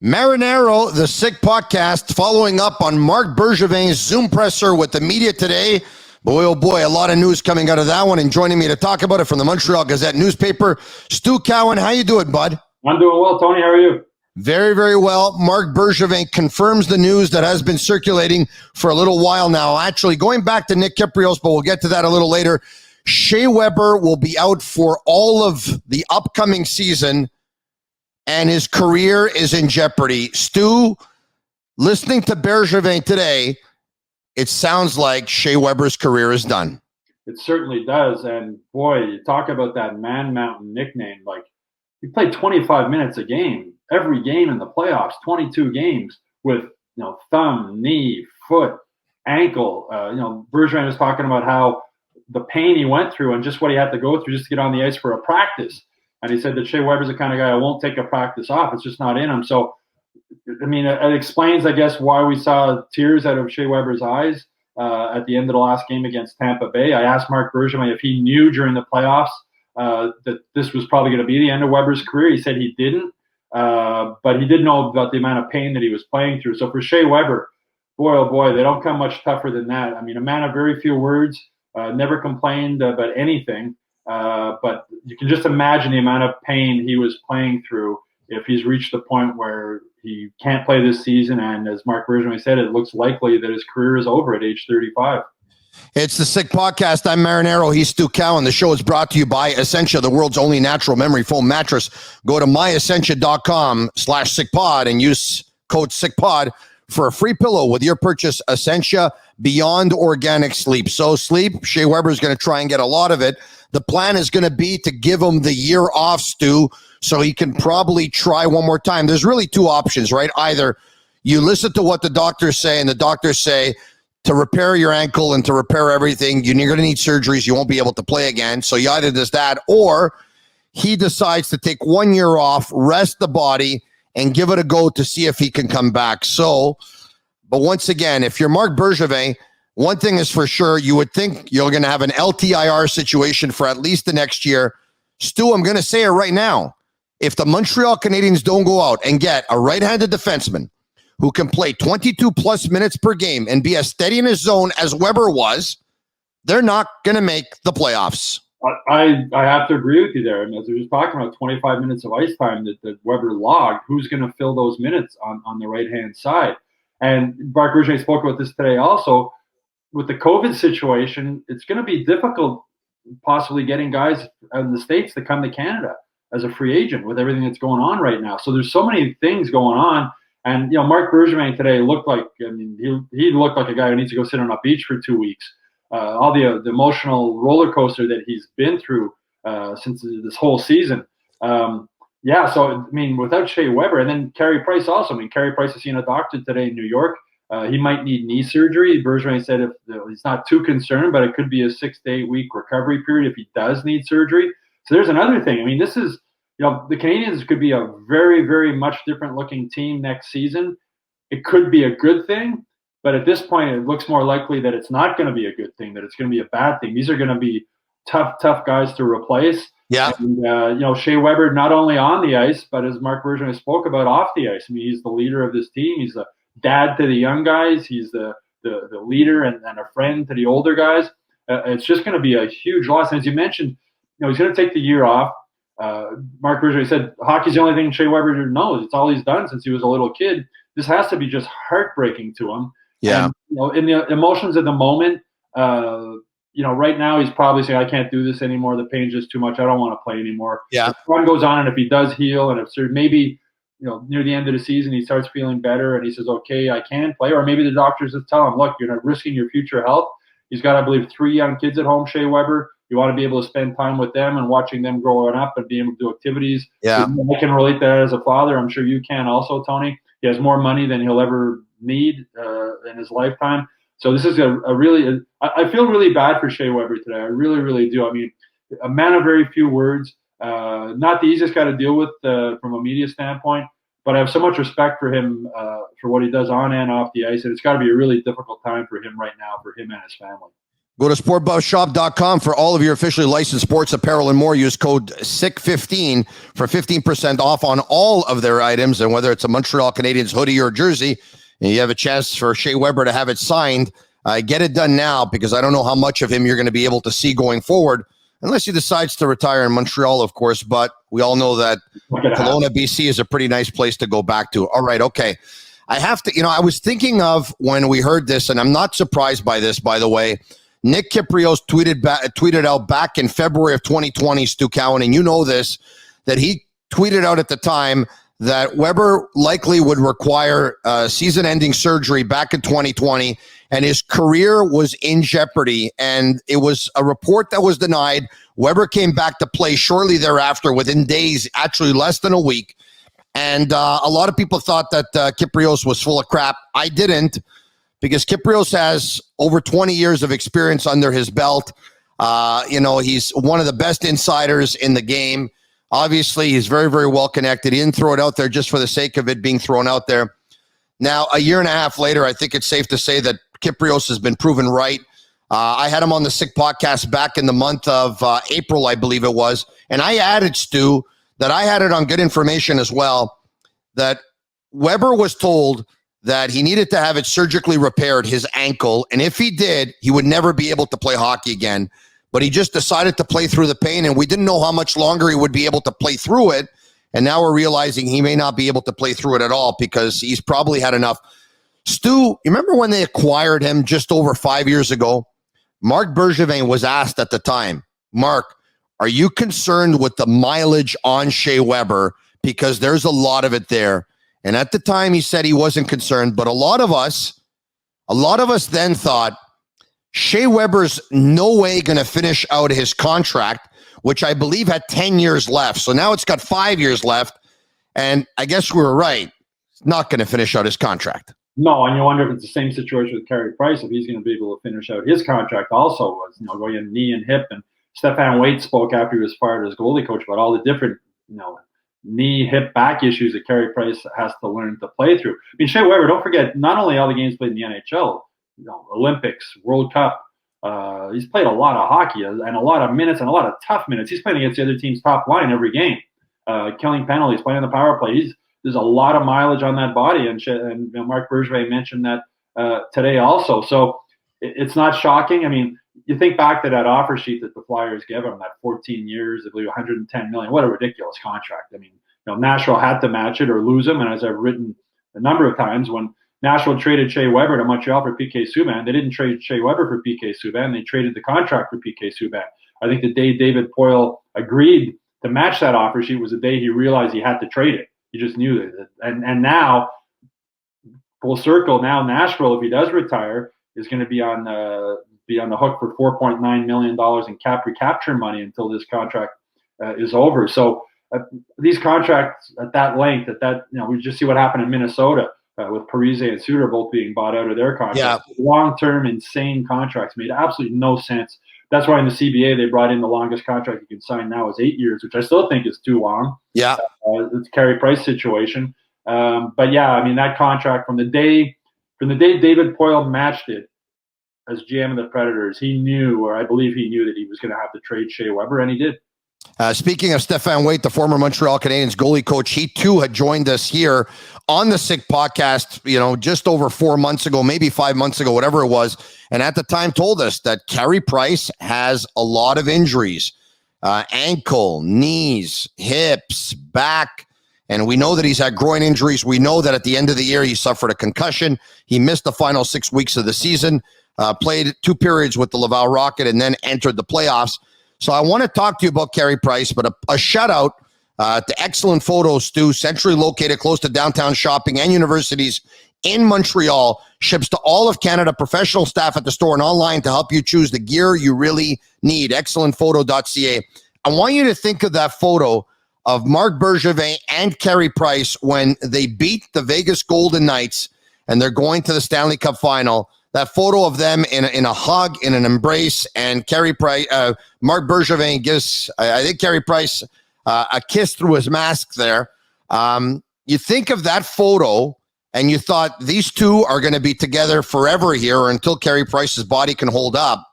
Marinero, the Sick Podcast, following up on Marc Bergevin's Zoom presser with the media today. Boy, oh boy, a lot of news coming out of that one. And joining me to talk about it from the Montreal Gazette newspaper, Stu Cowan. How you doing, bud? I'm doing well, Tony. How are you? Very, very well. Marc Bergevin confirms the news that has been circulating for a little while now. Actually, going back to Nick Kypreos, but we'll get to that a little later. Shea Weber will be out for all of the upcoming season, and his career is in jeopardy. Stu, listening to Bergevin today, it sounds like Shea Weber's career is done. It certainly does. And boy, you talk about that Man Mountain nickname. Like, he played 25 minutes a game, every game in the playoffs, 22 games with, thumb, knee, foot, ankle. Bergevin was talking about how the pain he went through and just what he had to go through just to get on the ice for a practice. And he said that Shea Weber's the kind of guy who won't take a practice off. It's just not in him. So, I mean, it explains, I guess, why we saw tears out of Shea Weber's eyes at the end of the last game against Tampa Bay. I asked Marc Bergevin if he knew during the playoffs that this was probably going to be the end of Weber's career. He said he didn't, but he did know about the amount of pain that he was playing through. So for Shea Weber, boy, oh boy, they don't come much tougher than that. I mean, a man of very few words, never complained about anything. But you can just imagine the amount of pain he was playing through if he's reached the point where he can't play this season. And as Marc Bergevin said, it looks likely that his career is over at age 35. It's the Sick Podcast. I'm Marinero. He's Stu Cowan. The show is brought to you by Essentia, the world's only natural memory foam mattress. Go to myessentia.com/sickpod and use code SICKPOD for a free pillow with your purchase. Essentia, beyond organic sleep. So sleep, Shea Weber is going to try and get a lot of it. The plan is going to be to give him the year off, Stu, so he can probably try one more time. There's really two options, right? Either you listen to what the doctors say, and the doctors say to repair your ankle and to repair everything, you're going to need surgeries. You won't be able to play again. So you either does that, or he decides to take 1 year off, rest the body, and give it a go to see if he can come back. So, but once again, if you're Marc Bergevin, one thing is for sure, you would think you're going to have an LTIR situation for at least the next year. Stu, I'm going to say it right now. If the Montreal Canadiens don't go out and get a right-handed defenseman who can play 22-plus minutes per game and be as steady in his zone as Weber was, they're not going to make the playoffs. I have to agree with you there. And as we were talking about 25 minutes of ice time that Weber logged, who's going to fill those minutes on the right-hand side? And Marc Bergevin spoke about this today also. With the COVID situation, it's going to be difficult possibly getting guys in the States to come to Canada as a free agent with everything that's going on right now. So there's so many things going on. And, Marc Bergevin today looked like, he looked like a guy who needs to go sit on a beach for 2 weeks. All the emotional roller coaster that he's been through since this whole season. So, without Shea Weber, and then Carey Price also. Carey Price is seeing a doctor today in New York. He might need knee surgery. Bergevin said if he's not too concerned, but it could be a 6 to 8 week recovery period if he does need surgery. So there's another thing. This is, the Canadiens could be a very, very much different looking team next season. It could be a good thing, but at this point, it looks more likely that it's not going to be a good thing, that it's going to be a bad thing. These are going to be tough guys to replace. Yeah. And, Shea Weber, not only on the ice, but as Marc Bergevin spoke about off the ice. He's the leader of this team. He's the dad to the young guys. He's the leader and a friend to the older guys. It's just going to be a huge loss. And as you mentioned, he's going to take the year off. Marc Bergevin said hockey's the only thing Shea Weber knows. It's all he's done since he was a little kid. This has to be just heartbreaking to him. Yeah. And, in the emotions of the moment, right now he's probably saying, I can't do this anymore. The pain's just too much. I don't want to play anymore. Yeah. If time goes on, and if he does heal, and if maybe near the end of the season, he starts feeling better and he says, okay, I can play. Or maybe the doctors just tell him, look, you're not risking your future health. He's got, I believe, 3 young kids at home, Shea Weber. You want to be able to spend time with them and watching them growing up and being able to do activities. Yeah. I can relate to that as a father. I'm sure you can also, Tony. He has more money than he'll ever need in his lifetime. So this is I feel really bad for Shea Weber today. I really, really do. A man of very few words. Not the easiest guy to deal with from a media standpoint, but I have so much respect for him for what he does on and off the ice, and it's got to be a really difficult time for him right now, for him and his family. Go to sportbuffshop.com for all of your officially licensed sports apparel and more. Use code SICK15 for 15% off on all of their items. And whether it's a Montreal Canadiens hoodie or jersey, and you have a chance for Shea Weber to have it signed, get it done now, because I don't know how much of him you're going to be able to see going forward, unless he decides to retire in Montreal, of course. But we all know that Kelowna, BC is a pretty nice place to go back to. All right, okay. I have to, I was thinking of when we heard this, and I'm not surprised by this, by the way. Nick Kypreos tweeted out back in February of 2020, Stu Cowan, and you know this, that he tweeted out at the time that Weber likely would require season-ending surgery back in 2020, and his career was in jeopardy. And it was a report that was denied. Weber came back to play shortly thereafter, within days, actually less than a week. And a lot of people thought that Kypreos was full of crap. I didn't, because Kypreos has over 20 years of experience under his belt. He's one of the best insiders in the game. Obviously, he's very, very well connected. He didn't throw it out there just for the sake of it being thrown out there. Now, a year and a half later, I think it's safe to say that Kypreos has been proven right. I had him on the Sick podcast back in the month of April, I believe it was. And I added, Stu, that I had it on good information as well, that Weber was told that he needed to have it surgically repaired, his ankle. And if he did, he would never be able to play hockey again. But he just decided to play through the pain, and we didn't know how much longer he would be able to play through it. And now we're realizing he may not be able to play through it at all, because he's probably had enough. Stu, you remember when they acquired him just over 5 years ago? Marc Bergevin was asked at the time, Mark, are you concerned with the mileage on Shea Weber? Because there's a lot of it there. And at the time, he said he wasn't concerned. But a lot of us then thought, Shea Weber's no way going to finish out his contract, which I believe had 10 years left. So now it's got 5 years left. And I guess we were right. He's not going to finish out his contract. No, and you wonder if it's the same situation with Carey Price, if he's going to be able to finish out his contract also, was, going in knee and hip. And Stefan Waite spoke after he was fired as goalie coach about all the different, knee, hip, back issues that Carey Price has to learn to play through. I mean, Shea Weber, don't forget, not only all the games played in the NHL, Olympics, World Cup, he's played a lot of hockey and a lot of minutes and a lot of tough minutes. He's playing against the other team's top line every game, killing penalties, playing on the power play. There's a lot of mileage on that body, and Marc Bergevin mentioned that today also. So it's not shocking. I mean, you think back to that offer sheet that the Flyers gave him, that 14 years, I believe $110 million. What a ridiculous contract. I mean, Nashville had to match it or lose him. And as I've written a number of times, when Nashville traded Shea Weber to Montreal for PK Subban, they didn't trade Shea Weber for PK Subban. They traded the contract for PK Subban. I think the day David Poile agreed to match that offer sheet was the day he realized he had to trade it. He just knew it. And now, full circle, now Nashville, if he does retire, is going to be on the hook for $4.9 million in cap recapture money until this contract is over. So these contracts at that length, we just see what happened in Minnesota with Parise and Suter both being bought out of their contracts. Yeah. Long-term, insane contracts made absolutely no sense. That's why in the CBA they brought in the longest contract you can sign now is 8 years, which I still think is too long. Yeah, it's a Carey Price situation. But yeah, I mean that contract from the day David Poile matched it as GM of the Predators, he knew, or I believe he knew, that he was going to have to trade Shea Weber, and he did. Speaking of Stefan Waite, the former Montreal Canadiens goalie coach, he too had joined us here on the Sick podcast, just over 4 months ago, maybe 5 months ago, whatever it was. And at the time told us that Carey Price has a lot of injuries, ankle, knees, hips, back. And we know that he's had groin injuries. We know that at the end of the year, he suffered a concussion. He missed the final 6 weeks of the season, played 2 periods with the Laval Rocket, and then entered the playoffs. So I want to talk to you about Carey Price, but a shout out to excellent photos, Stu, centrally located close to downtown shopping and universities in Montreal, ships to all of Canada, professional staff at the store and online to help you choose the gear you really need. Excellentphoto.ca. I want you to think of that photo of Marc Bergevin and Carey Price when they beat the Vegas Golden Knights and they're going to the Stanley Cup final. That photo of them in a hug, in an embrace, and Carey Price, Marc Bergevin gives, I think, Carey Price a kiss through his mask there. You think of that photo, and you thought these two are going to be together forever here, or until Carey Price's body can hold up.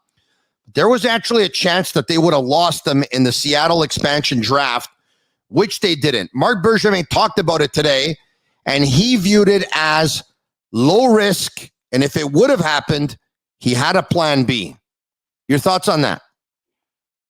there was actually a chance that they would have lost them in the Seattle expansion draft, which they didn't. Marc Bergevin talked about it today, and he viewed it as low risk, and if it would have happened, he had a plan B. Your thoughts on that?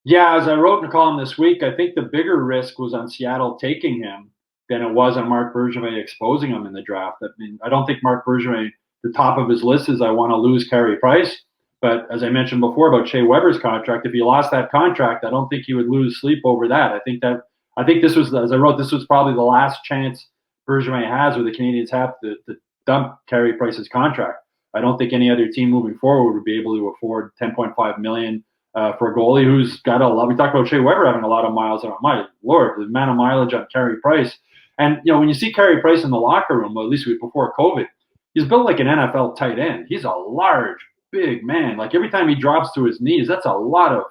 Yeah, as I wrote in a column this week, I think the bigger risk was on Seattle taking him than it was on Marc Bergevin exposing him in the draft. I mean, I don't think Marc Bergevin, the top of his list is I want to lose Carey Price. But as I mentioned before about Shea Weber's contract, if he lost that contract, I don't think he would lose sleep over that. I think this was, as I wrote, this was probably the last chance Bergevin has where the Canadians have to dump Carey Price's contract. I don't think any other team moving forward would be able to afford $10.5 million for a goalie who's got a lot. We talked about Shea Weber having a lot of miles on him. My Lord, the amount of mileage on Carey Price. And, when you see Carey Price in the locker room, well, at least before COVID, he's built like an NFL tight end. He's a large, big man. Like every time he drops to his knees, that's a lot of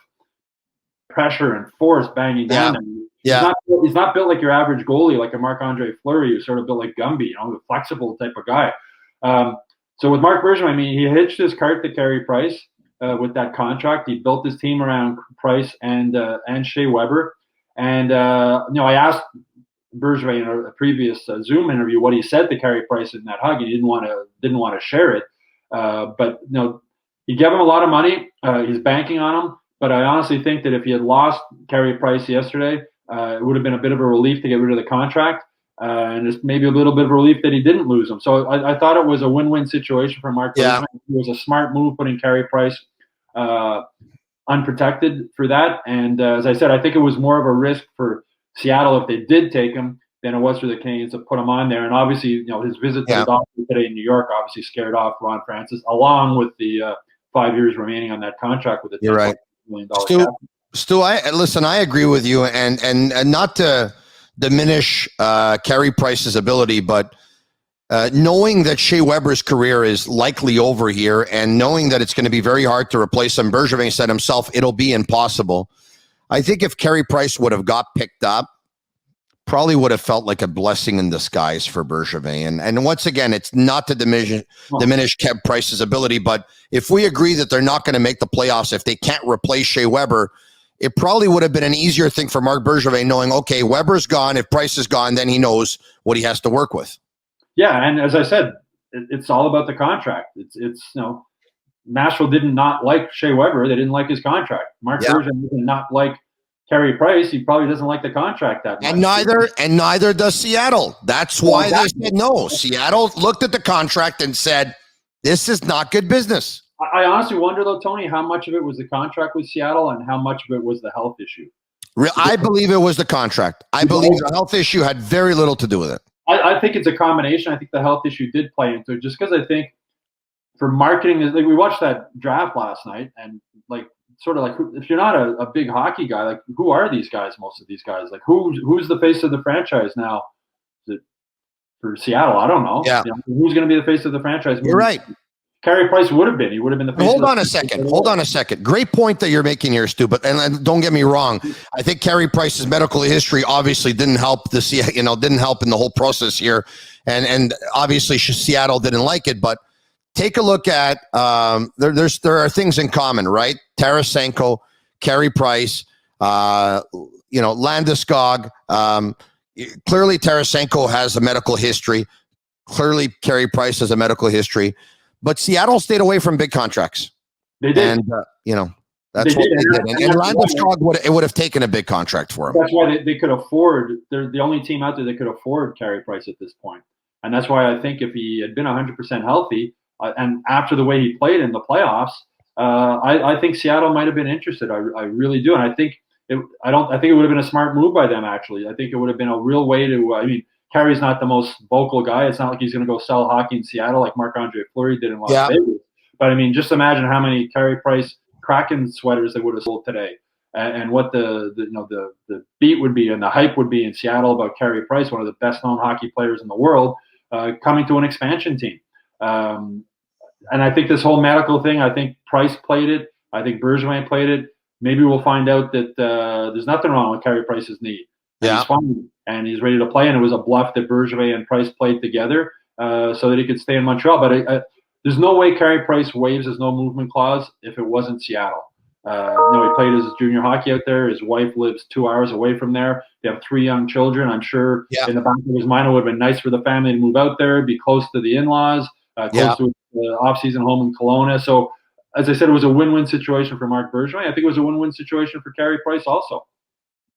pressure and force banging down him. Yeah. He's not built like your average goalie, like a Marc-Andre Fleury, who's sort of built like Gumby, a flexible type of guy. So with Marc Bergevin, I mean, he hitched his cart to Carey Price with that contract. He built his team around Price and Shea Weber. And I asked Bergevin in a previous Zoom interview what he said to Carey Price in that hug. He didn't want to share it, but he gave him a lot of money. He's banking on him. But I honestly think that if he had lost Carey Price yesterday, it would have been a bit of a relief to get rid of the contract. And it's maybe a little bit of a relief that he didn't lose him. So I thought it was a win-win situation for Marc Bergevin. It was a smart move putting Carey Price unprotected for that. And as I said, I think it was more of a risk for Seattle if they did take him than it was for the Canadians to put him on there. And obviously, his visit to the doctor today in New York obviously scared off Ron Francis, along with the 5 years remaining on that contract with the $10 million cap. Stu, I agree with you, and not to diminish Carey Price's ability, but knowing that Shea Weber's career is likely over here, and knowing that it's going to be very hard to replace him, Bergevin said himself, it'll be impossible. I think if Carey Price would have got picked up, probably would have felt like a blessing in disguise for Bergevin. And once again, it's not to diminish Carey Price's ability, but if we agree that they're not going to make the playoffs if they can't replace Shea Weber, it probably would have been an easier thing for Marc Bergevin knowing, okay, Weber's gone. If Price is gone, then he knows what he has to work with. Yeah, and as I said, it's all about the contract. It's Nashville did not like Shea Weber. They didn't like his contract. Marc Bergevin did not like Carey Price. He probably doesn't like the contract that much. And neither does Seattle. That's why they said no. Seattle looked at the contract and said, this is not good business. I honestly wonder, though, Tony, how much of it was the contract with Seattle and how much of it was the health issue. I believe it was the contract. I believe the health issue had very little to do with it. I think it's a combination. I think the health issue did play into it, just because I think for marketing, like we watched that draft last night, and if you're not a big hockey guy, like who are these guys? Most of these guys, like who's the face of the franchise now? Is it for Seattle? I don't know. Yeah. Who's going to be the face of the franchise? You're right. Carey Price would have been. He would have been the face. Hold on a second. Great point that you're making here, Stu. But and don't get me wrong. I think Carey Price's medical history obviously didn't help didn't help in the whole process here, and obviously Seattle didn't like it. But take a look at there are things in common, right? Tarasenko, Carey Price, Landeskog. Clearly, Tarasenko has a medical history. Clearly, Carey Price has a medical history. But Seattle stayed away from big contracts. They did. And, that's what they did. And Landeskog would have taken a big contract for him. That's why they could afford. They're the only team out there that could afford Carey Price at this point. And that's why I think if he had been 100% healthy, and after the way he played in the playoffs, I think Seattle might have been interested. I really do. And I think it would have been a smart move by them, actually. I think it would have been a real way to, Carey's not the most vocal guy. It's not like he's going to go sell hockey in Seattle like Marc-Andre Fleury did in Las Vegas. But just imagine how many Carey Price Kraken sweaters they would have sold today, and what the beat would be and the hype would be in Seattle about Carey Price, one of the best known hockey players in the world, coming to an expansion team. And I think this whole medical thing, I think Price played it. I think Bergevin played it. Maybe we'll find out that there's nothing wrong with Carey Price's knee. He's fine and he's ready to play. And it was a bluff that Bergevin and Price played together so that he could stay in Montreal. But there's no way Carey Price waives his no movement clause if it wasn't Seattle. He played his junior hockey out there. His wife lives 2 hours away from there. They have 3 young children. I'm sure in the back of his mind, it would have been nice for the family to move out there, be close to the in-laws, close to the off-season home in Kelowna. So, as I said, it was a win-win situation for Marc Bergevin. I think it was a win-win situation for Carey Price also.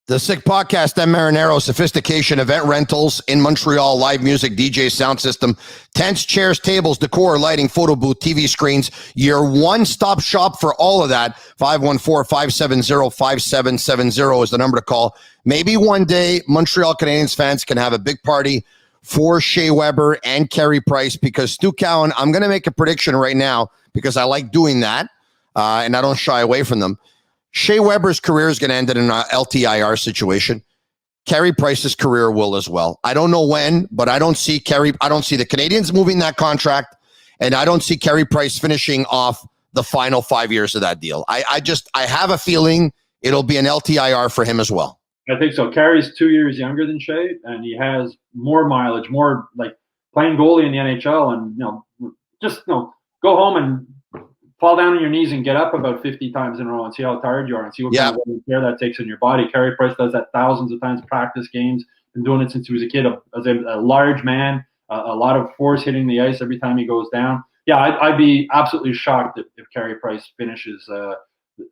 The Sick Podcast, M. Marinero, Sophistication Event Rentals in Montreal, live music, DJ, sound system, tents, chairs, tables, decor, lighting, photo booth, TV screens. Your one-stop shop for all of that. 514-570-5770 is the number to call. Maybe one day Montreal Canadiens fans can have a big party for Shea Weber and Carey Price, because Stu Cowan, I'm going to make a prediction right now because I like doing that, and I don't shy away from them. Shea Weber's career is going to end in an LTIR situation. Carey Price's career will as well. I don't know when, but I don't see the Canadiens moving that contract, and I don't see Carey Price finishing off the final 5 years of that deal. I have a feeling it'll be an LTIR for him as well. I think so. Carey's 2 years younger than Shea, and he has more mileage, more like playing goalie in the NHL, and go home and fall down on your knees and get up about 50 times in a row and see how tired you are and see what kind of wear and tear that takes on your body. Carey Price does that thousands of times, practice games, been doing it since he was a kid, as a large man, a lot of force hitting the ice every time he goes down. Yeah, I'd be absolutely shocked if Carey Price finishes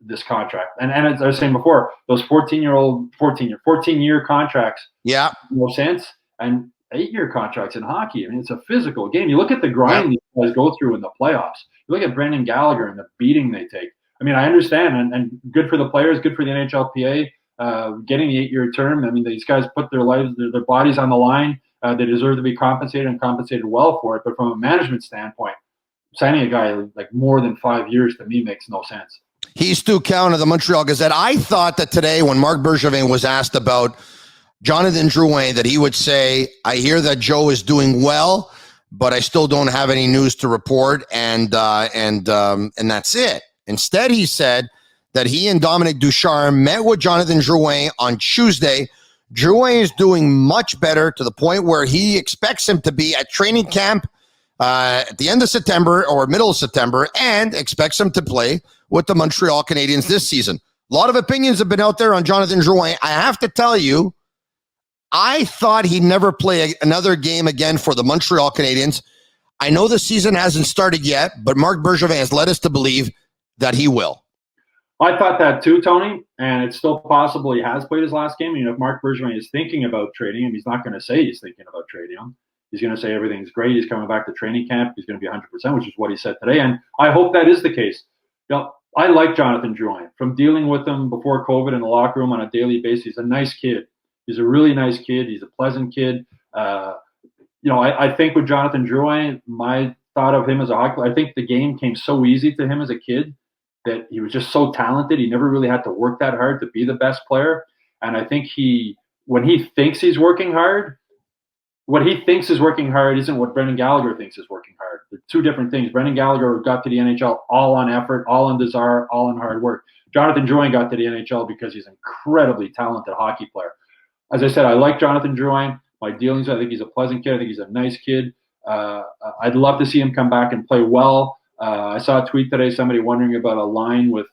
this contract. And as I was saying before, those 14-year contracts make no sense. And 8-year contracts in hockey, I mean, it's a physical game. You look at the grind these guys go through in the playoffs. You look at Brendan Gallagher and the beating they take. I mean, I understand, and good for the players, good for the NHLPA, getting the 8-year term. I mean, these guys put their lives, their bodies on the line. They deserve to be compensated and compensated well for it. But from a management standpoint, signing a guy like more than 5 years to me makes no sense. He's Stu Cowan of the Montreal Gazette. I thought that today when Marc Bergevin was asked about Jonathan Drouin, that he would say, I hear that Joe is doing well, but I still don't have any news to report, and that's it. Instead, he said that he and Dominic Ducharme met with Jonathan Drouin on Tuesday. Drouin is doing much better, to the point where he expects him to be at training camp at the end of September or middle of September, and expects him to play with the Montreal Canadiens this season. A lot of opinions have been out there on Jonathan Drouin. I have to tell you, I thought he'd never play another game again for the Montreal Canadiens. I know the season hasn't started yet, but Marc Bergevin has led us to believe that he will. I thought that too, Tony, and it's still possible he has played his last game. I mean, if Marc Bergevin is thinking about trading him, he's not going to say he's thinking about trading him. He's going to say everything's great. He's coming back to training camp. He's going to be 100%, which is what he said today, and I hope that is the case. I like Jonathan Drouin. From dealing with him before COVID in the locker room on a daily basis, he's a nice kid. He's a really nice kid. He's a pleasant kid. I think with Jonathan Drouin, my thought of him as a hockey player, I think the game came so easy to him as a kid that he was just so talented. He never really had to work that hard to be the best player. And I think when he thinks he's working hard, what he thinks is working hard isn't what Brendan Gallagher thinks is working hard. They're two different things. Brendan Gallagher got to the NHL all on effort, all on desire, all on hard work. Jonathan Drouin got to the NHL because he's an incredibly talented hockey player. As I said, I like Jonathan Drouin. My dealings, I think he's a pleasant kid. I think he's a nice kid. I'd love to see him come back and play well. I saw a tweet today, somebody wondering about a line with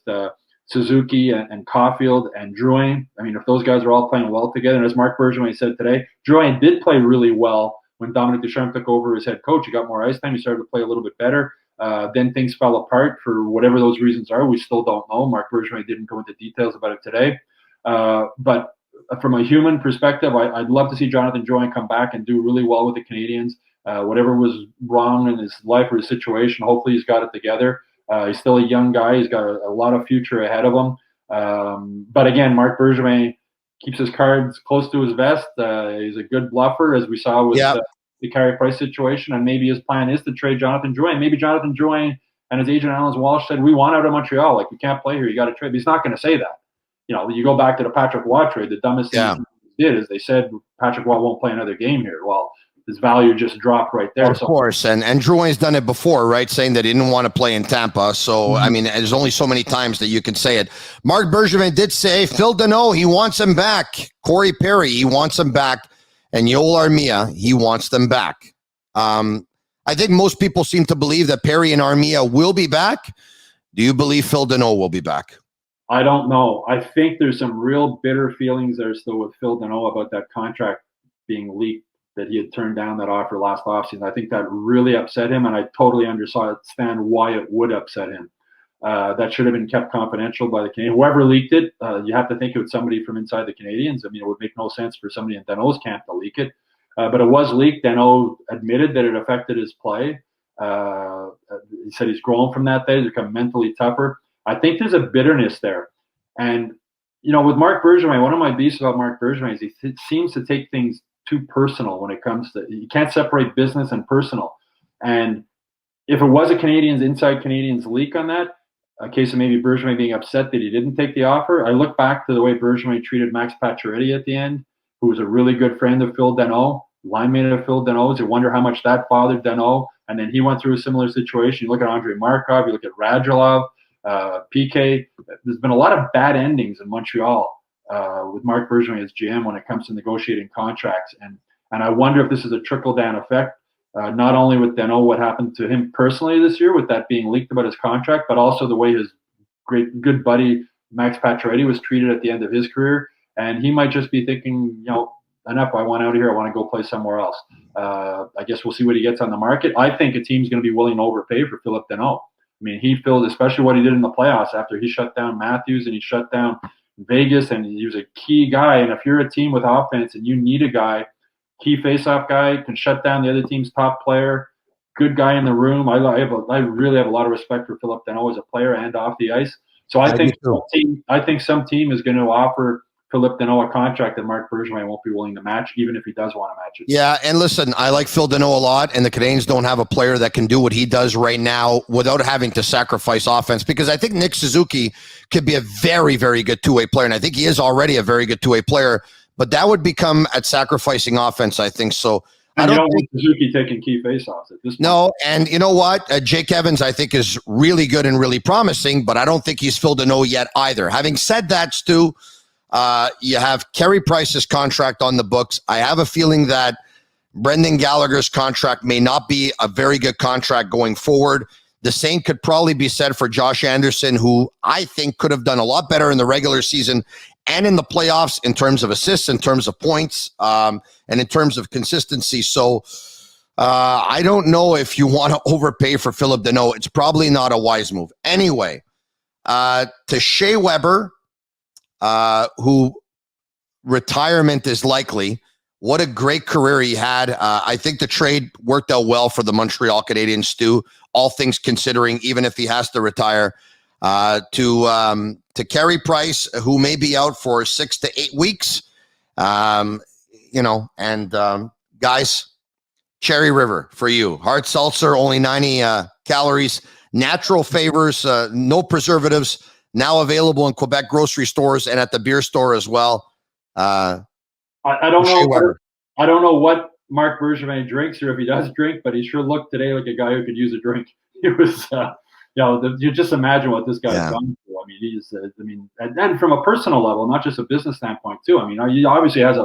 Suzuki and Caulfield and Drouin. I mean, if those guys are all playing well together, and as Marc Bergevin said today, Drouin did play really well when Dominic Ducharme took over as head coach. He got more ice time. He started to play a little bit better. Then things fell apart for whatever those reasons are. We still don't know. Marc Bergevin didn't go into details about it today. But from a human perspective, I'd love to see Jonathan Drouin come back and do really well with the Canadiens. Whatever was wrong in his life or his situation, hopefully he's got it together. He's still a young guy. He's got a lot of future ahead of him. But again, Marc Bergevin keeps his cards close to his vest. He's a good bluffer, as we saw with the Carey Price situation. And maybe his plan is to trade Jonathan Drouin. Maybe Jonathan Drouin and his agent, Alan Walsh, said, we want out of Montreal. Like, we can't play here. You got to trade. But he's not going to say that. You go back to the Patrick Waugh trade, the dumbest thing they did is they said Patrick Waugh won't play another game here. Well, his value just dropped right there. Of course, and Drouin's done it before, right? Saying that he didn't want to play in Tampa. So, I mean, there's only so many times that you can say it. Marc Bergevin did say Phil Deneau, he wants him back. Corey Perry, he wants him back. And Yoel Armia, he wants them back. I think most people seem to believe that Perry and Armia will be back. Do you believe Phil Deneau will be back? I don't know. I think there's some real bitter feelings there still with Phil Deneau about that contract being leaked, that he had turned down that offer last offseason. I think that really upset him, and I totally understand why it would upset him. That should have been kept confidential by the Canadians. Whoever leaked it, you have to think it was somebody from inside the Canadians. I mean, it would make no sense for somebody in Deneau's camp to leak it. But it was leaked. Deneau admitted that it affected his play. He said he's grown from that day. He's become mentally tougher. I think there's a bitterness there. And, with Marc Bergevin, one of my beefs about Marc Bergevin is he seems to take things too personal when it comes to – you can't separate business and personal. And if it was a inside Canadians leak on that, a case of maybe Bergevin being upset that he didn't take the offer, I look back to the way Bergevin treated Max Pacioretty at the end, who was a really good friend of Phil Deneau, linemate of Phil Deneau's. You wonder how much that bothered Deneau. And then he went through a similar situation. You look at Andrei Markov, you look at Radulov, PK. There's been a lot of bad endings in Montreal with Marc Bergevin as GM when it comes to negotiating contracts. And I wonder if this is a trickle-down effect, not only with Deneau, what happened to him personally this year with that being leaked about his contract, but also the way his good buddy Max Pacioretty was treated at the end of his career. And he might just be thinking, enough, I want out of here. I want to go play somewhere else. I guess we'll see what he gets on the market. I think a team's going to be willing to overpay for Phillip Deneau. I mean, he filled, especially what he did in the playoffs after he shut down Matthews and he shut down Vegas, and he was a key guy. And if you're a team with offense and you need a guy, key faceoff guy, can shut down the other team's top player, good guy in the room. I really have a lot of respect for Phillip Deneau as a player and off the ice. So I think some team is going to offer Phillip Deneau a contract that Marc Bergevin won't be willing to match, even if he does want to match it. Yeah, and listen, I like Phil Deneau a lot, and the Canadiens don't have a player that can do what he does right now without having to sacrifice offense, because I think Nick Suzuki could be a very, very good two-way player, and I think he is already a very good two-way player, but that would become at sacrificing offense, I think. So I don't think Suzuki taking key faceoffs at this point. No, and you know what? Jake Evans, I think, is really good and really promising, but I don't think he's Phil Deneau yet either. Having said that, Stu, you have Carey Price's contract on the books. I have a feeling that Brendan Gallagher's contract may not be a very good contract going forward. The same could probably be said for Josh Anderson, who I think could have done a lot better in the regular season and in the playoffs in terms of assists, in terms of points, and in terms of consistency. So I don't know if you want to overpay for Phillip Deneau. It's probably not a wise move. Anyway, to Shea Weber, who retirement is likely. What a great career he had. I think the trade worked out well for the Montreal Canadiens, Stu, all things considering, even if he has to retire. To Carey Price, who may be out for 6 to 8 weeks. Guys, Cherry River for you. Hard seltzer, only 90 calories, natural flavors, no preservatives. Now available in Quebec grocery stores and at the beer store as well. I don't know what Marc Bergevin drinks or if he does drink, but he sure looked today like a guy who could use a drink. It was, you just imagine what this guy's done through. I mean, and from a personal level, not just a business standpoint too. I mean, he obviously has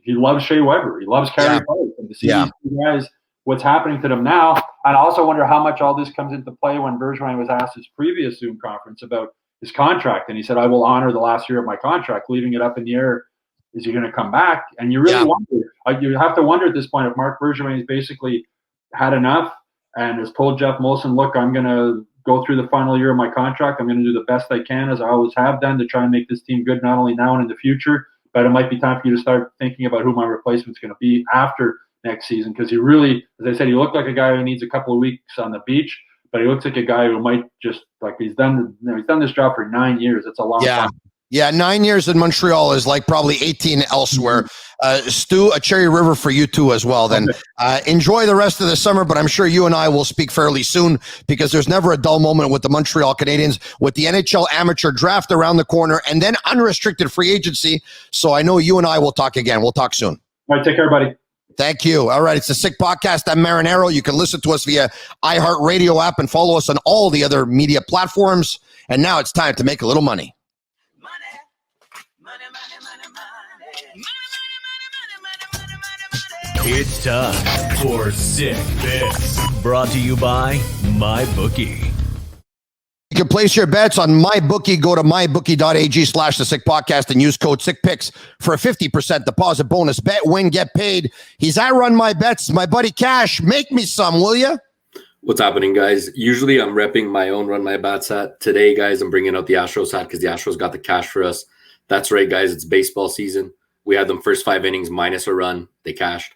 he loves Shea Weber. He loves Carey Price. And to see these two guys, what's happening to them now. And I also wonder how much all this comes into play when Bergevin was asked his previous Zoom conference about his contract. And he said, I will honor the last year of my contract, leaving it up in the air. Is he going to come back? And you really wonder. You have to wonder at this point if Marc Bergevin has basically had enough and has told Jeff Molson, look, I'm going to go through the final year of my contract. I'm going to do the best I can, as I always have done, to try and make this team good, not only now and in the future, but it might be time for you to start thinking about who my replacement's going to be after next season. Because he really, as I said, he looked like a guy who needs a couple of weeks on the beach, but he looks like a guy who might just, like, he's done this job for 9 years. It's a long time. Yeah, 9 years in Montreal is like probably 18 elsewhere. Stu, a Cherry River for you too as well. Then enjoy the rest of the summer, but I'm sure you and I will speak fairly soon, because there's never a dull moment with the Montreal Canadiens, with the NHL amateur draft around the corner and then unrestricted free agency. So I know you and I will talk again. We'll talk soon. All right, take care, buddy. Thank you. All right, it's the Sick Podcast. I'm Marinero. You can listen to us via iHeartRadio app and follow us on all the other media platforms. And now it's time to make a little money. It's time for Sick Picks, brought to you by MyBookie. You can place your bets on MyBookie. Go to mybookie.ag/the Sick Podcast and use code SickPicks for a 50% deposit bonus. Bet, win, get paid. He's at Run My Bets. My buddy Cash, make me some, will you? What's happening, guys? Usually I'm repping my own Run My Bats hat. Today, guys, I'm bringing out the Astros hat because the Astros got the cash for us. That's right, guys. It's baseball season. We had them first 5 innings minus a run. They cashed.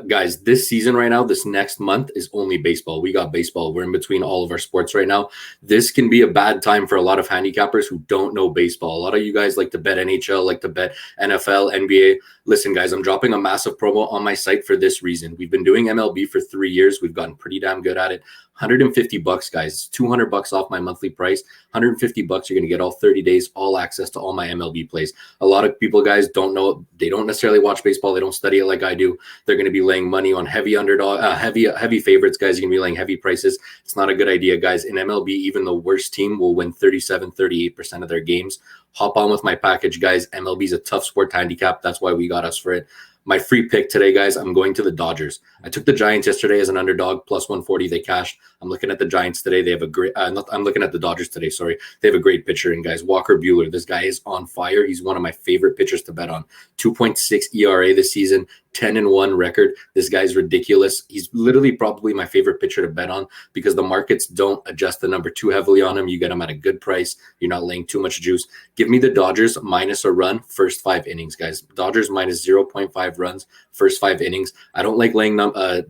Guys, this season right now, this next month is only baseball. We got baseball. We're in between all of our sports right now. This can be a bad time for a lot of handicappers who don't know baseball. A lot of you guys like to bet NHL, like to bet NFL, NBA. Listen, guys, I'm dropping a massive promo on my site for this reason. We've been doing MLB for 3 years. We've gotten pretty damn good at it. $150, guys. $200 off my monthly price. $150. You're going to get all 30 days, all access to all my MLB plays. A lot of people, guys, don't know. They don't necessarily watch baseball. They don't study it like I do. They're going to be laying money on heavy underdog, heavy favorites, guys. You're going to be laying heavy prices. It's not a good idea, guys. In MLB, even the worst team will win 37, 38% of their games. Hop on with my package, guys. MLB is a tough sport to handicap. That's why we got us for it. My free pick today, guys, I'm going to the Dodgers. I took the Giants yesterday as an underdog, plus 140. They cashed. I'm looking at the Giants today. They have a great I'm looking at the Dodgers today, sorry. They have a great pitcher in, guys. Walker Buehler. This guy is on fire. He's one of my favorite pitchers to bet on. 2.6 ERA this season, 10-1 record. This guy's ridiculous. He's literally probably my favorite pitcher to bet on because the markets don't adjust the number too heavily on him. You get him at a good price. You're not laying too much juice. Give me the Dodgers minus a run, first 5 innings, guys. Dodgers minus 0.5 runs, first 5 innings. I don't like laying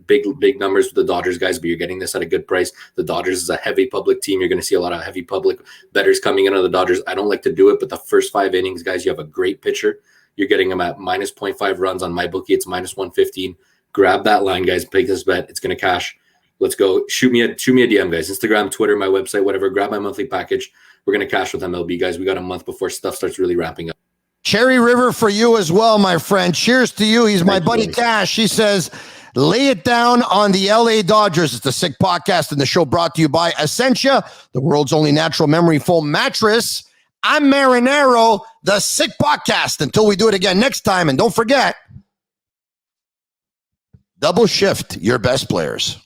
big numbers with the Dodgers, guys, but you're getting this at a good price. The Dodgers is a heavy public team. You're going to see a lot of heavy public bettors coming in on the Dodgers. I don't like to do it, but the first 5 innings, guys, you have a great pitcher. You're getting them at minus 0.5 runs on MyBookie. It's minus 115. Grab that line, guys. Make this bet. It's going to cash. Let's go. Shoot me a DM, guys. Instagram, Twitter, my website, whatever. Grab my monthly package. We're going to cash with MLB, guys. We got a month before stuff starts really ramping up. Cherry River for you as well, my friend. Cheers to you. He's my buddy Cash. He says, lay it down on the LA Dodgers. It's the Sick Podcast, and the show brought to you by Essentia, the world's only natural memory foam mattress. I'm Marinero, the Sick Podcast. Until we do it again next time. And don't forget, double shift your best players.